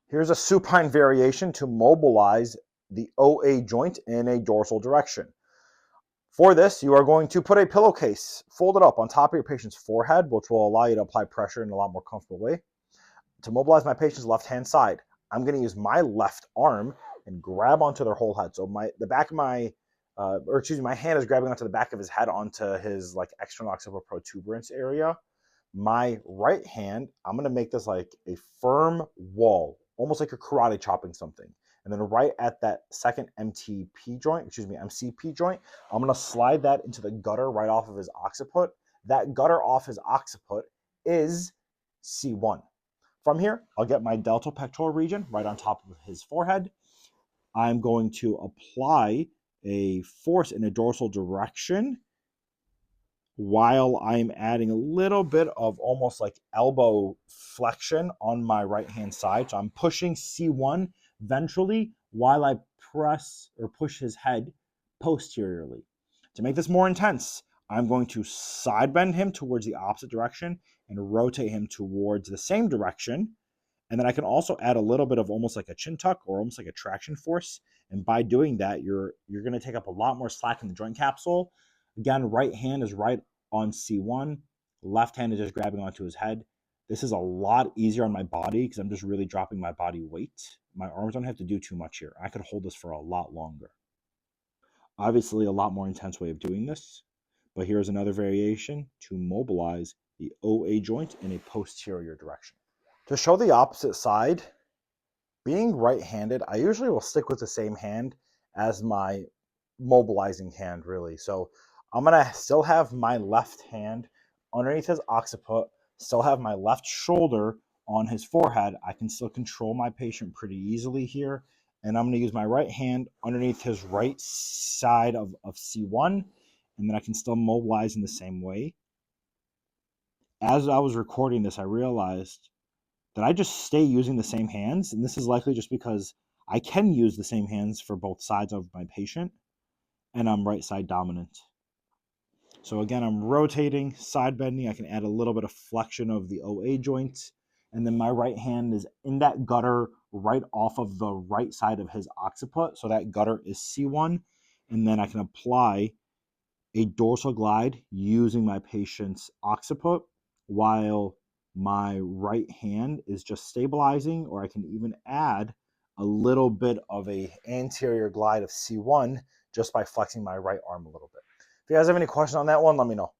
Here's a supine variation to mobilize the OA joint in a dorsal direction. For this, you are going to put a pillowcase folded up on top of your patient's forehead, which will allow you to apply pressure in a lot more comfortable way. To mobilize my patient's left-hand side, I'm going to use my left arm and grab onto their whole head. So my hand is grabbing onto the back of his head, onto his like external occipital protuberance area. My right hand, I'm going to make this like a firm wall, almost like you're karate chopping something. And then right at that second MCP joint, I'm going to slide that into the gutter right off of his occiput. That gutter off his occiput is C1. From here, I'll get my deltoid pectoral region right on top of his forehead. I'm going to apply a force in a dorsal direction while I'm adding a little bit of almost like elbow flexion on my right-hand side. So I'm pushing C1 ventrally while I press or push his head posteriorly. To make this more intense, I'm going to side bend him towards the opposite direction and rotate him towards the same direction. And then I can also add a little bit of almost like a chin tuck or almost like a traction force. And by doing that, you're going to take up a lot more slack in the joint capsule. Again, right hand is right on C1. Left hand is just grabbing onto his head. This is a lot easier on my body because I'm just really dropping my body weight. My arms don't have to do too much here. I could hold this for a lot longer. Obviously, a lot more intense way of doing this. But here's another variation to mobilize the OA joint in a posterior direction. To show the opposite side, being right-handed, I usually will stick with the same hand as my mobilizing hand, really. So I'm going to still have my left hand underneath his occiput, still have my left shoulder on his forehead. I can still control my patient pretty easily here. And I'm going to use my right hand underneath his right side of C1, and then I can still mobilize in the same way. As I was recording this, I realized that I just stay using the same hands. And this is likely just because I can use the same hands for both sides of my patient, and I'm right side dominant. So again, I'm rotating, side bending. I can add a little bit of flexion of the OA joint. And then my right hand is in that gutter right off of the right side of his occiput. So that gutter is C1. And then I can apply a dorsal glide using my patient's occiput while my right hand is just stabilizing, or I can even add a little bit of a anterior glide of C1 just by flexing my right arm a little bit. If you guys have any questions on that one, let me know.